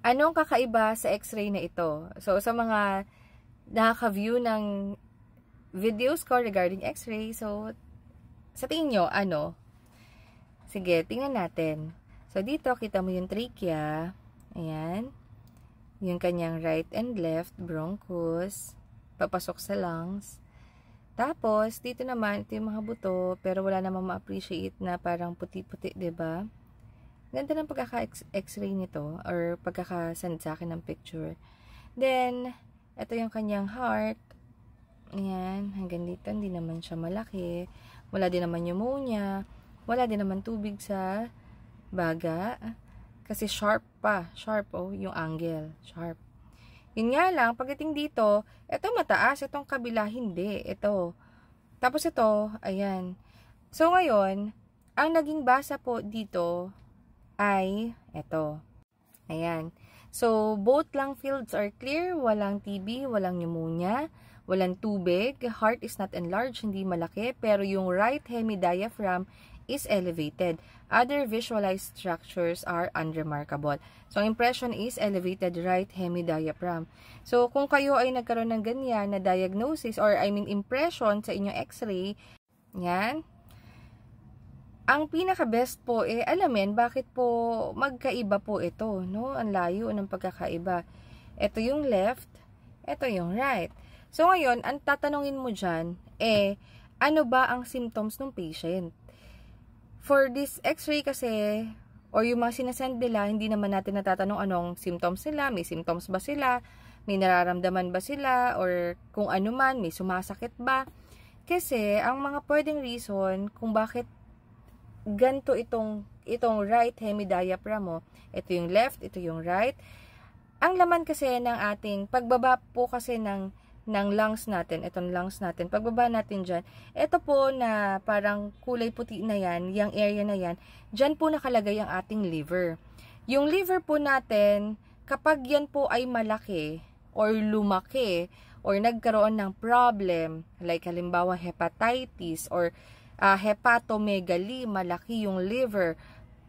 Anong kakaiba sa x-ray na ito? So, sa mga nakaka-view ng videos ko regarding x-ray, so, sa tingin nyo, ano? Sige, tingnan natin. So, dito, kita mo yung trachea. Ayan. Yung kanyang right and left bronchus. Papasok sa lungs. Tapos, dito naman, ito yung mga buto, pero wala namang ma-appreciate na parang puti-puti, diba? Ganda ng pagkaka-x-ray nito, or pagkaka-send sa akin ng picture. Then, ito yung kanyang heart. Ayan, hanggang dito, hindi naman siya malaki. Wala din naman pneumonia. Wala din naman tubig sa baga. Kasi sharp pa. Sharp, oh, yung angle. Sharp. Yun nga lang, pagdating dito, ito mataas, itong kabila, hindi. Ito. Tapos ito, ayan. So, ngayon, ang naging basa po dito, ay ito. Ayan. So, both lung fields are clear. Walang TB, walang pneumonia, walang tubig. Heart is not enlarged, hindi malaki. Pero yung right hemidiaphragm is elevated. Other visualized structures are unremarkable. So, impression is elevated right hemidiaphragm. So, kung kayo ay nagkaroon ng ganyan na diagnosis or impression sa inyong x-ray, yan. Ang pinaka-best po, alamin bakit po magkaiba po ito, no? Ang layo ng pagkakaiba. Ito yung left, ito yung right. So, ngayon, ang tatanungin mo dyan, ano ba ang symptoms ng patient? For this x-ray kasi, or yung mga sinasend nila, hindi naman natin natatanong anong symptoms nila, may symptoms ba sila, may nararamdaman ba sila, or kung ano man, may sumasakit ba. Kasi, ang mga pwedeng reason kung bakit ganito itong right hemidiaphragm mo. Ito yung left, ito yung right. Ang laman kasi ng ating pagbaba po kasi ng lungs natin, itong lungs natin, pagbaba natin dyan, ito po na parang kulay puti na yan, yung area na yan, dyan po nakalagay ang ating liver. Yung liver po natin, kapag yan po ay malaki, or lumaki, or nagkaroon ng problem, like halimbawa hepatitis, or hepatomegaly, malaki yung liver,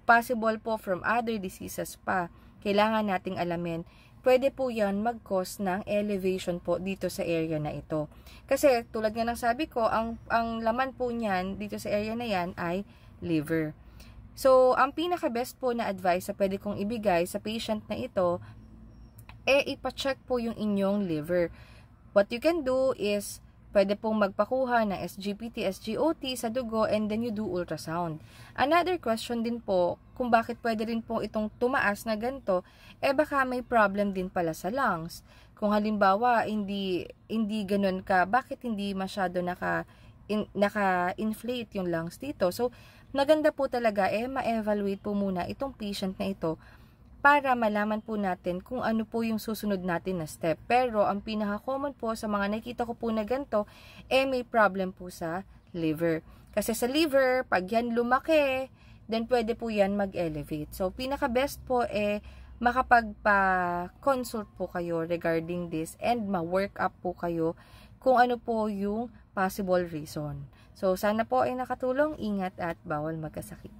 possible po from other diseases pa, kailangan nating alamin, pwede po yan mag-cause ng elevation po dito sa area na ito. Kasi tulad nga ng sabi ko, ang laman po niyan dito sa area na yan ay liver. So, ang pinaka-best po na advice na pwede kong ibigay sa patient na ito, ipacheck po yung inyong liver. What you can do is, pwede pong magpakuha ng SGPT, SGOT sa dugo, and then you do ultrasound. Another question din po, kung bakit pwede rin po itong tumaas na ganito, baka may problem din pala sa lungs. Kung halimbawa, hindi ganun ka, bakit hindi masyado naka-inflate yung lungs dito? So, maganda po talaga, ma-evaluate po muna itong patient na ito, para malaman po natin kung ano po yung susunod natin na step. Pero, ang pinaka-common po sa mga nakikita ko po na ganito, may problem po sa liver. Kasi sa liver, pag yan lumaki, then pwede po yan mag-elevate. So, pinaka-best po makapagpa-consult po kayo regarding this and ma-work up po kayo kung ano po yung possible reason. So, sana po ay nakatulong. Ingat at bawal magkasakit.